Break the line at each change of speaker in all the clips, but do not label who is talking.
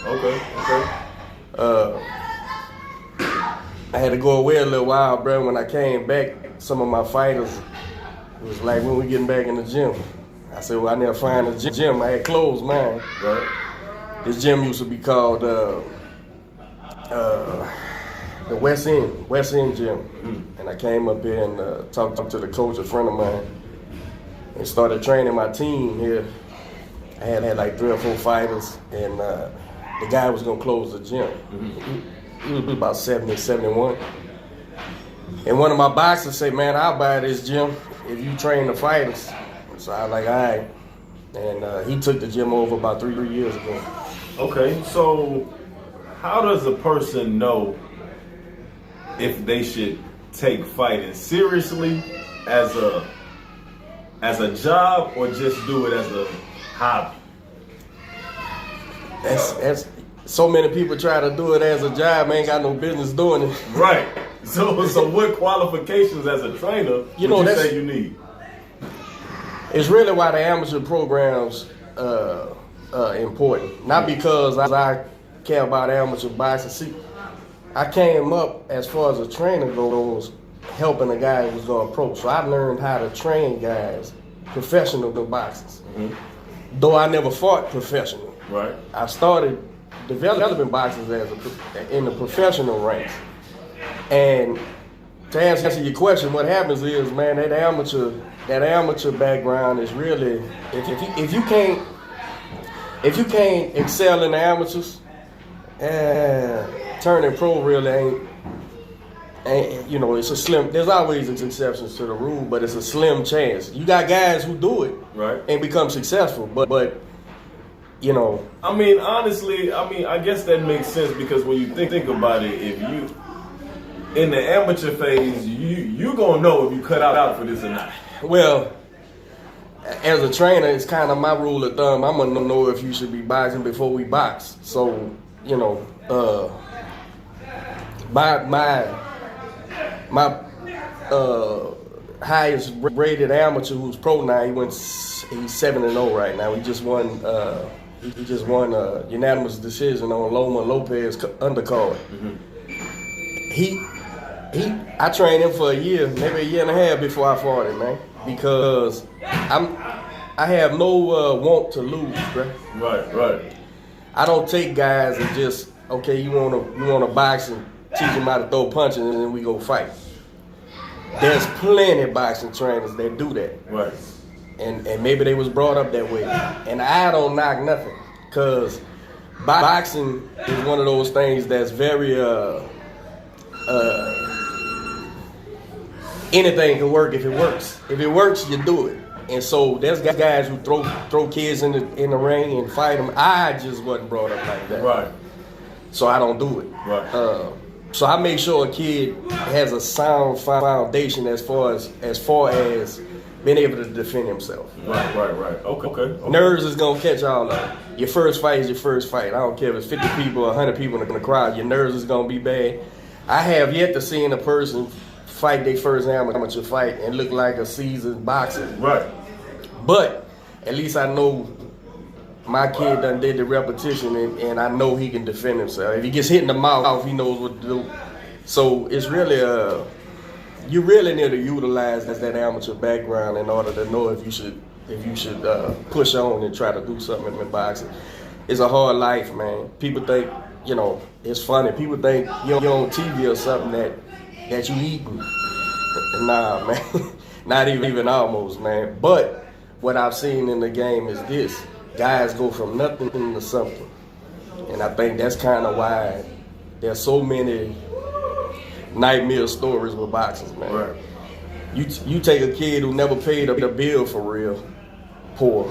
Okay.
I had to go away a little while, bro. When I came back, some of my fighters was like, when we getting back in the gym? I said, well, I never find a gym. I had closed mine.
Right.
This gym used to be called the West End Gym. And I came up here and talked to the coach, a friend of mine, and started training my team here. I had like 3 or 4 fighters, and the guy was gonna close the gym. He was about 70, 71. And one of my boxers said, man, I'll buy this gym if you train the fighters. So I was like, all right. And he took the gym over about 3 years ago.
Okay, so how does a person know if they should take fighting seriously as a job or just do it as a hobby?
That's so many people try to do it as a job, ain't got no business doing it.
Right. So what qualifications as a trainer would you say you need?
It's really why the amateur programs important. Not because I care about amateur boxing. See, I came up as far as a trainer goes, helping a guy who was going pro. So I learned how to train guys, professional boxers. Though I never fought professional.
Right.
I started developing boxers in the professional ranks. And to answer your question, what happens is, man, that amateur background is really, if you can't excel in the amateurs, turning pro really ain't, you know, it's a slim, there's always exceptions to the rule, but it's a slim chance. You got guys who do it
right
and become successful, but you know.
I mean, honestly, I guess that makes sense because when you think about it, if you in the amateur phase, you gonna know if you cut out for this or not.
Well, as a trainer, it's kind of my rule of thumb. I'm gonna know if you should be boxing before we box. So, you know, my highest rated amateur who's pro now, he's 7-0 right now. He just won a unanimous decision on Loma Lopez undercard. I trained him for a year, maybe a year and a half before I fought him, man, because I have no want to lose, bro.
Right.
I don't take guys and just, okay, you wanna box and teach them how to throw punches and then we go fight. There's plenty of boxing trainers that do that.
Right.
And maybe they was brought up that way. And I don't knock nothing, because boxing is one of those things that's very anything can work if it works. If it works, you do it. And so there's guys who throw kids in the ring and fight them. I just wasn't brought up like that.
Right.
So I don't do it.
Right.
So I make sure a kid has a sound foundation as far as being able to defend himself.
Right. Okay.
Nerves is gonna catch all of it. Your first fight is your first fight. I don't care if it's 50 people or 100 people in the crowd. Your nerves is gonna be bad. I have yet to see a person fight their first amateur fight and look like a seasoned boxer.
Right.
But at least I know my kid done did the repetition and I know he can defend himself. If he gets hit in the mouth, he knows what to do. So it's really you really need to utilize that amateur background in order to know if you should push on and try to do something in boxing. It's a hard life, man. People think, you know, it's funny. People think you're on TV or something that you eating. Nah, man. Not even almost, man. But what I've seen in the game is this. Guys go from nothing to something. And I think that's kind of why there's so many nightmare stories with boxers, man.
Right.
You take a kid who never paid a bill for real, poor,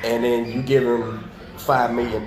and then you give him $5 million.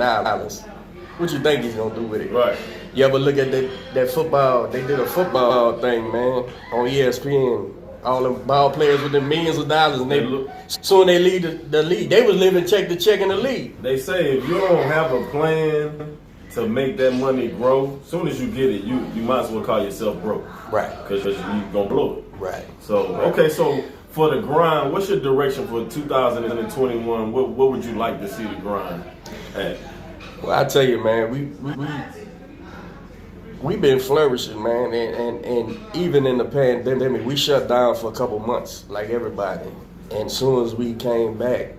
What you think he's gonna do with it?
Right.
You ever look at that football? They did a football thing, man, on ESPN. All them ball players with them millions of dollars, and soon they leave the league. They was living check to check in the league.
They say if you don't have a plan to make that money grow, as soon as you get it, you might as well call yourself broke.
Right.
Because you're gonna blow it.
Right.
So okay, so for the grind, what's your direction for 2021? What would you like to see the grind at?
Well, I tell you, man, we've been flourishing, man, and even in the pandemic, we shut down for a couple months, like everybody. And as soon as we came back,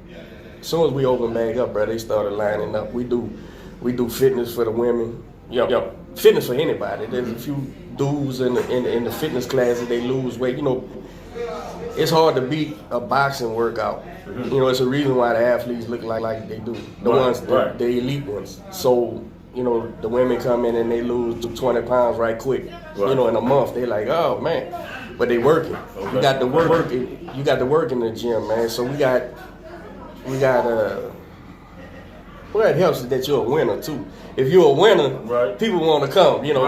as soon as we opened back up, bro, they started lining up. We do fitness for the women. Fitness for anybody. There's a few dudes in the fitness classes, they lose weight. You know, it's hard to beat a boxing workout. You know, it's a reason why the athletes look like they do. The elite ones. So, you know, the women come in and they lose 20 pounds right quick. You know, in a month, they like, oh man. But they working. Okay. You got to work. You got to work in the gym, man. So we got. Well, it helps that you're a winner too. If you're a winner, people want to come. You know,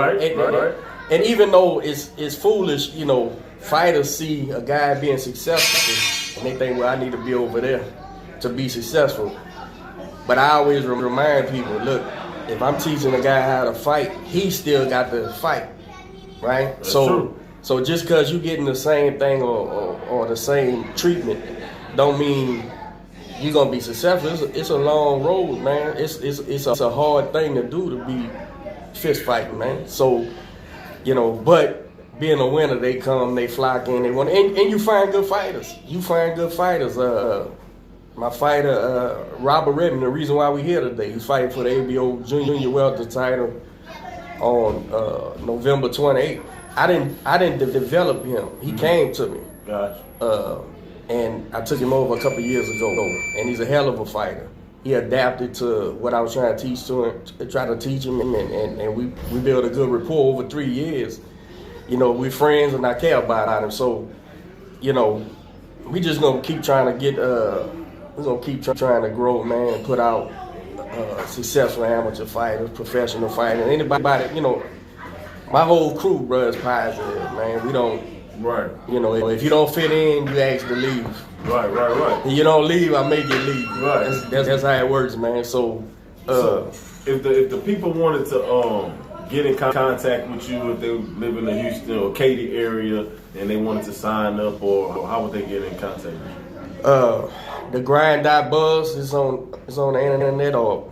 and even though it's foolish, you know, fighters see a guy being successful and they think, well, I need to be over there to be successful. But I always remind people, look, if I'm teaching a guy how to fight, he still got to fight, right?
That's true.
So just because you're getting the same thing or the same treatment, don't mean you're gonna be successful. It's a long road, man. It's a hard thing to do, to be fist fighting, man. So, you know, but being a winner, they come, they flock in, they want, and you find good fighters. You find good fighters. My fighter, Robert Redmond, the reason why we're here today, he's fighting for the ABO Junior Welter title on November 28th. I didn't develop him. He came to me.
Gotcha.
And I took him over a couple years ago, and he's a hell of a fighter. He adapted to what I was trying to teach to him, try to teach him, and we built a good rapport over 3 years. You know, we're friends and I care about him. So, you know, we just gonna keep trying to get, we're gonna keep trying to grow, man, and put out successful amateur fighters, professional fighters, anybody, you know. My whole crew, bro, is positive, man. We don't, you know, if you don't fit in, you ask to leave.
Right.
If you don't leave, I make you leave.
Right.
That's how it works, man. So
if the people wanted to get in contact with you, if they live in the Houston or Katy area and they wanted to sign up, or how would they get in contact with you?
The Grind.Buzz is on the internet, or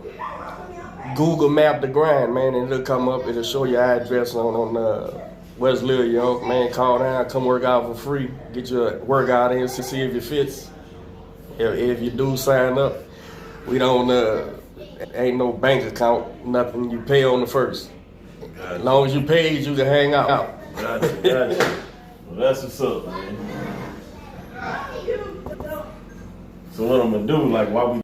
Google Map the Grind, man, and it'll come up. It'll show your address on West Lil Young, man. Call down, come work out for free. Get your workout in, see if it fits. If you do sign up, we don't, ain't no bank account, nothing. You pay on the first. As long as you paid, you can hang out.
Gotcha. Well, that's what's up, man. So what I'm gonna do, like, while we